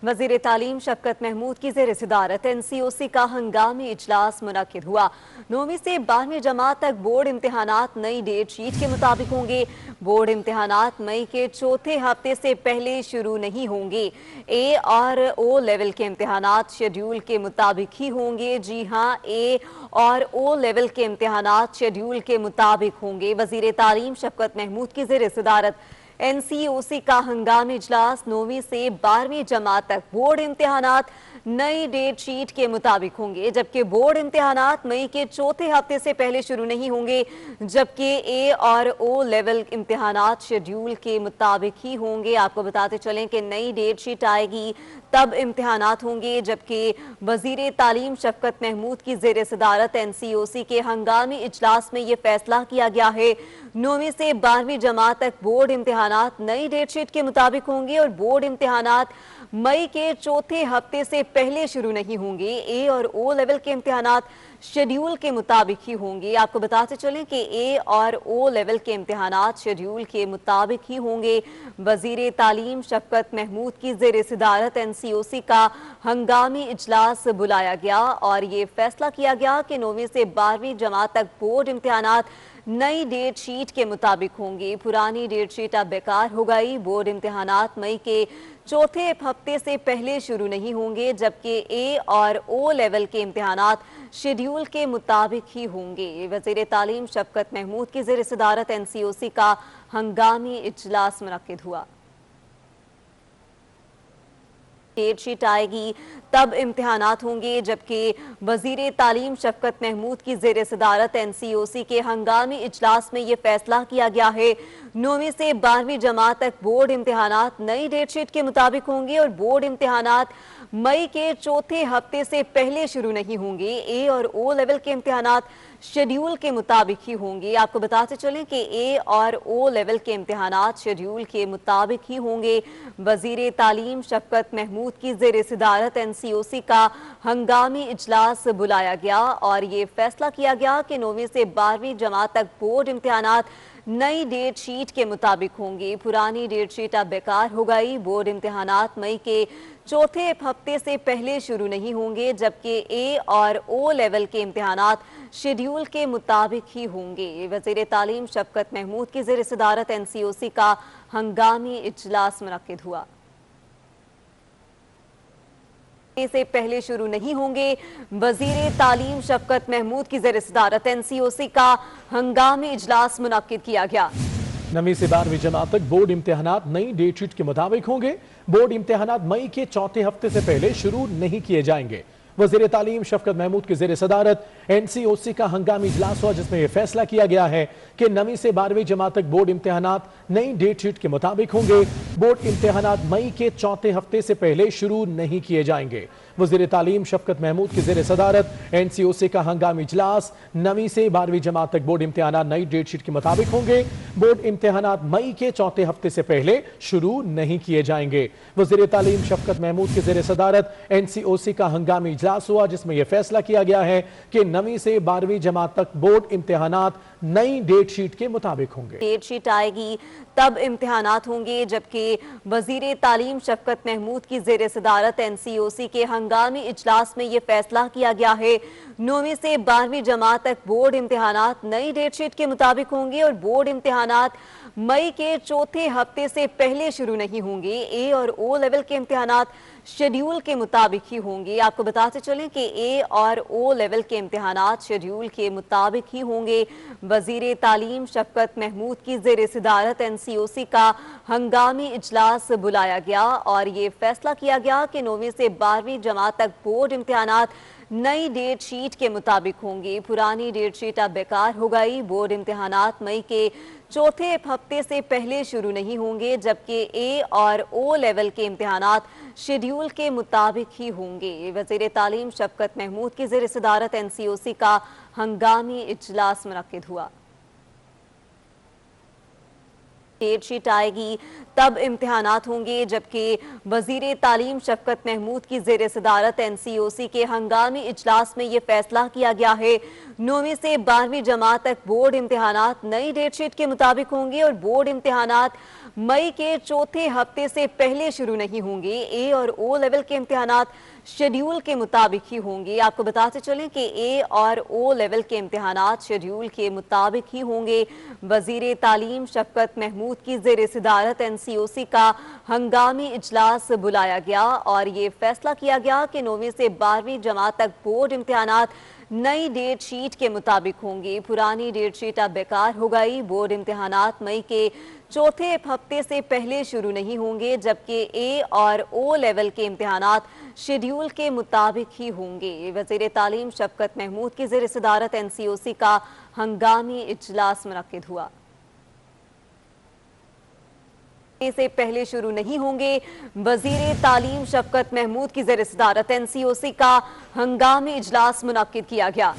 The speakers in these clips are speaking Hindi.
वजीर तालीम शफकत महमूद की ज़ेर सदारत NCOC का हंगामी इजलास मुनक्किद हुआ। 9वीं से 12वीं जमात तक बोर्ड इम्तहानात नई डेट शीट के मुताबिक होंगे। बोर्ड इम्तहानात मई के चौथे हफ्ते से पहले शुरू नहीं होंगे। ए और ओ लेवल के इम्तहानात शेड्यूल के मुताबिक ही होंगे। जी हाँ, ए और ओ लेवल के इम्तहानात शेड्यूल के मुताबिक होंगे। वजीर तालीम शफकत महमूद की ज़ेर सदारत NCOC का हंगामी इजलास 9वीं से 12वीं जमात तक बोर्ड इम्तिहानात नई डेट शीट के मुताबिक होंगे, जबकि बोर्ड इम्तिहानात मई के चौथे हफ्ते से पहले शुरू नहीं होंगे, जबकि ए और ओ लेवल इम्तिहानात शेड्यूल के मुताबिक ही होंगे। आपको बताते चलें कि नई डेट शीट आएगी तब इम्तिहानात होंगे, जबकि वजीर तालीम शफकत महमूद की ज़ेर सदारत NCOC के हंगामी इजलास में ये फैसला किया गया है। 9वीं से 12वीं जमात तक बोर्ड इम्तिहानात नई डेट शीट के मुताबिक होंगे और बोर्ड इम्तिहानात मई के चौथे हफ्ते से पहले शुरू नहीं होंगे। ए और ओ लेवल के इम्तिहानात शेड्यूल के मुताबिक ही होंगे। आपको बताते चलें कि ए और ओ लेवल के इम्तिहानात शेड्यूल के मुताबिक ही होंगे। वजीर तालीम शफकत महमूद की ज़ेर सदारत NCOC का हंगामी इजलास बुलाया गया और ये फैसला किया गया कि 9वीं से 12वीं जमात तक बोर्ड इम्तिहानात नई डेट शीट के मुताबिक होंगी। पुरानी डेट शीट अब बेकार हो गई। बोर्ड इम्तिहानात मई के चौथे हफ्ते से पहले शुरू नहीं होंगे, जबकि ए और ओ लेवल के इम्तिहानात शेड्यूल के मुताबिक ही होंगे। वज़ीर तालीम शफकत महमूद की ज़ेर सदारत NCOC का हंगामी इजलास मुनक्किद हुआ। डेट शीट आएगी तब इम्तिहानात होंगे, जबकि वजीर तालीम शफकत महमूद की ज़ेर सदारत NCOC के हंगामी इजलास में ये फैसला किया गया है। 9वीं से 12वीं जमात तक बोर्ड इम्तिहानात नई डेट शीट के मुताबिक होंगे और बोर्ड इम्तिहानात मई के चौथे हफ्ते से पहले शुरू नहीं होंगे। ए और ओ लेवल के इम्तिहानात शेड्यूल के मुताबिक ही होंगे। आपको बताते चलें कि ए और ओ लेवल के इम्तिहानात शेड्यूल के मुताबिक ही होंगे। वजीर तालीम शफकत महमूद की ज़ेर सदारत NCOC का हंगामी इजलास बुलाया गया और ये फैसला किया गया कि 9वीं से 12वीं जमात तक बोर्ड इम्तिहानात नई डेट शीट के मुताबिक होंगी। पुरानी डेट शीट अब बेकार हो गई। बोर्ड इम्तिहानात मई के चौथे हफ्ते से पहले शुरू नहीं होंगे, जबकि ए और ओ लेवल के इम्तिहानात शेड्यूल के मुताबिक ही होंगे। वज़ीर तालीम शफकत महमूद की ज़ेर सदारत NCOC का हंगामी इजलास मुनक्किद हुआ। से पहले शुरू नहीं होंगे। वजीर तालीम शफकत महमूद की ज़ेर सदारत NCOC का हंगामी इजलास मुनक्किद किया गया। 9वीं से 12वीं जमात तक बोर्ड इम्तिहानात नई डेट शीट के मुताबिक होंगे। बोर्ड इम्तिहानात मई के चौथे हफ्ते से पहले शुरू नहीं किए जाएंगे। वज़ीर तालीम शफकत महमूद की ज़ेर सदारत NCOC का हंगामी इजलास हुआ, जिसमें यह फैसला किया गया है कि 9वीं से 12वीं जमात तक बोर्ड इम्तिहानात नई डेट शीट के मुताबिक होंगे। बोर्ड इम्तिहानात मई के चौथे हफ्ते से पहले शुरू नहीं किए जाएंगे। वज़ीर तालीम शफकत महमूद की ज़ेर सदारत NCOC का हंगामी इजलास 9वीं से 12वीं जमात तक बोर्ड इम्तिहानात नई डेट शीट के मुताबिक होंगे। बोर्ड इम्तिहानात मई के चौथे हफ्ते से पहले शुरू नहीं किए जाएंगे। वज़ीर तालीम शफकत महमूद की ज़ेर सदारत NCOC का हंगामी इजलास हुआ, जिसमें यह फैसला किया गया है कि 9वीं से 12वीं जमात तक बोर्ड इम्तिहानात नई डेट शीट के मुताबिक होंगे। डेट शीट आएगी तब इम्तिहानात होंगे, जबकि वजीर तालीम शफकत महमूद की ज़ेर सदारत NCOC के हंगामी इजलास में ये फैसला किया गया है। 9वीं से 12वीं जमात तक बोर्ड इम्तिहानात नई डेट शीट के मुताबिक होंगे और बोर्ड इम्तिहानात मई के चौथे हफ्ते से पहले शुरू नहीं होंगे। ए और ओ लेवल के इम्तिहानात शेड्यूल के मुताबिक ही होंगे। आपको बताते चलें कि ए और ओ लेवल के इम्तिहानात शेड्यूल के मुताबिक ही होंगे। वजीर तालीम शफकत महमूद की ज़ेर सदारत NCOC का हंगामी इजलास बुलाया गया और ये फैसला किया गया कि 9वीं से 12वीं जमात तक बोर्ड इम्तिहानात नई डेट शीट के मुताबिक होंगी। पुरानी डेट शीट अब बेकार हो गई। बोर्ड इम्तिहानात मई के चौथे हफ्ते से पहले शुरू नहीं होंगे, जबकि ए और ओ लेवल के इम्तिहानात शेड्यूल के मुताबिक ही होंगे। वज़ीर तालीम शफकत महमूद की ज़ेर सदारत NCOC का हंगामी इजलास मुनक्किद हुआ। डेट शीट आएगी तब इम्तिहानात होंगे, जबकि वजीर तालीम शफकत महमूद की ज़ेर सदारत NCOC के हंगामी इजलास में ये फैसला किया गया है। 9वीं से 12वीं जमात तक बोर्ड इम्तिहानात नई डेट शीट के मुताबिक होंगे और बोर्ड इम्तिहानात मई के चौथे हफ्ते से पहले शुरू नहीं होंगे। ए और ओ लेवल के इम्तिहानात शेड्यूल के मुताबिक ही होंगे। आपको बताते चलें कि ए और ओ लेवल के इम्तिहानात शेड्यूल के मुताबिक ही होंगे। वजीर तालीम शफकत महमूद की ज़ेर सदारत NCOC का हंगामी इजलास बुलाया गया और ये फैसला किया गया कि 9वीं से 12वीं जमात तक बोर्ड इम्तिहानात नई डेट शीट के मुताबिक होंगी। पुरानी डेट शीट अब बेकार हो गई। बोर्ड इम्तिहानात मई के चौथे हफ्ते से पहले शुरू नहीं होंगे, जबकि ए और ओ लेवल के इम्तिहानात शेड्यूल के मुताबिक ही होंगे। वज़ीर तालीम शफकत महमूद की ज़ेर सदारत NCOC का हंगामी इजलास मुनक्किद हुआ। से पहले शुरू नहीं होंगे। वजीर तालीम शफकत महमूद की ज़ेर सदारत NCOC का हंगामी इजलास मुनक्किद किया गया।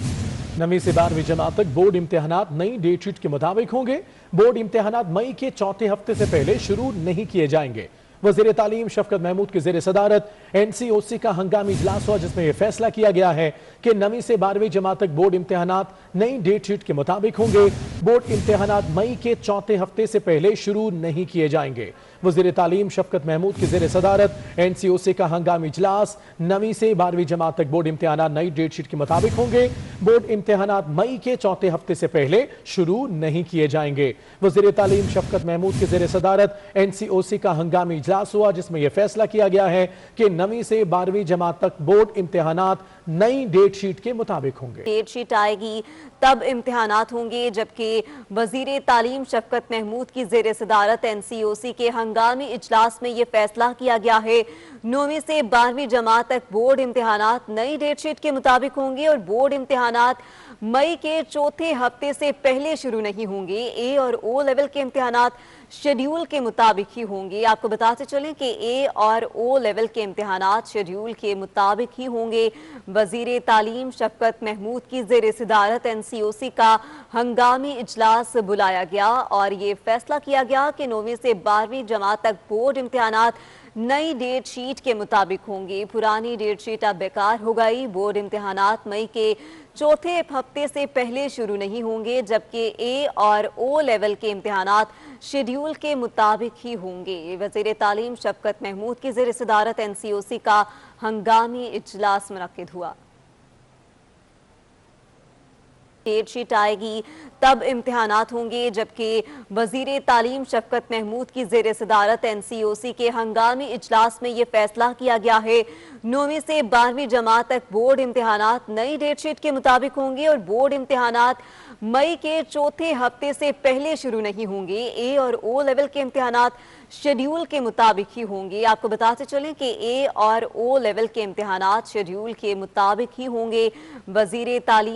9वीं से 12वीं जमात तक बोर्ड इम्तिहानात नई डेट शीट के मुताबिक होंगे। बोर्ड इम्तिहानात मई के चौथे हफ्ते से पहले शुरू नहीं किए जाएंगे। वज़ीर तालीम शफकत महमूद की ज़ेर सदारत NCOC का हंगामी इजलास हुआ, जिसमें यह फैसला किया गया है कि 9वीं से 12वीं जमात तक बोर्ड इम्तिहानात नई डेट शीट के मुताबिक होंगे। बोर्ड इम्तिहानात मई के चौथे हफ्ते से पहले शुरू नहीं किए जाएंगे। वज़ीर तालीम शफकत महमूद की ज़ेर सदारत NCOC का हंगामी इजलास 9वीं से 12वीं जमात तक बोर्ड इम्तिहानात नई डेट शीट के मुताबिक होंगे। बोर्ड इम्तिहानात मई के चौथे हफ्ते से पहले शुरू नहीं किए जाएंगे। वज़ीर तालीम शफकत महमूद की ज़ेर सदारत NCOC का हंगामी इजलास हुआ, जिसमें यह फैसला किया गया है कि 9वीं से 12वीं जमात तक बोर्ड इम्तिहानात नई डेट शीट के मुताबिक होंगे। डेट शीट आएगी तब इम्तिहानात होंगे, जबकि वजीर तालीम शफकत महमूद की ज़ेर सदारत NCOC के हंगामी इजलास में यह फैसला किया गया है 9वीं से 12वीं जमात तक बोर्ड इम्तिहानात नई डेट शीट के मुताबिक होंगे और बोर्ड इम्तिहानात मई के चौथे हफ्ते से पहले शुरू नहीं होंगे। ए और ओ लेवल के इम्तिहानात शेड्यूल के मुताबिक ही होंगे। आपको बताते चलें कि ए और ओ लेवल के इम्तिहानात शेड्यूल के मुताबिक ही होंगे। वजीर तालीम शफकत महमूद की ज़ेर सदारत NCOC का हंगामी इजलास बुलाया गया और ये फैसला किया गया कि 9वीं से 12वीं जमात तक बोर्ड इम्तिहानात नई डेट शीट के मुताबिक होंगी। पुरानी डेट शीट अब बेकार हो गई। बोर्ड इम्तिहानात मई के चौथे हफ्ते से पहले शुरू नहीं होंगे, जबकि ए और ओ लेवल के इम्तिहानात शेड्यूल के मुताबिक ही होंगे। वज़ीर तालीम शफकत महमूद की ज़ेर सदारत NCOC का हंगामी इजलास मुनक्किद हुआ। डेट शीट आएगी तब इम्तिहानात होंगे, जबकि वजीर तालीम शफकत महमूद की ज़ेर सदारत NCOC के हंगामी इजलास में यह फैसला किया गया है 9वीं से 12वीं जमात तक बोर्ड इम्तिहानात नई डेट शीट के मुताबिक होंगे और बोर्ड इम्तिहानात मई के चौथे हफ्ते से पहले शुरू नहीं होंगे। ए और ओ लेवल के इम्तिहानात शेड्यूल के मुताबिक ही होंगे। आपको बताते चलें कि ए और ओ लेवल के इम्तिहानात शेड्यूल के मुताबिक ही होंगे। वजीर तालीम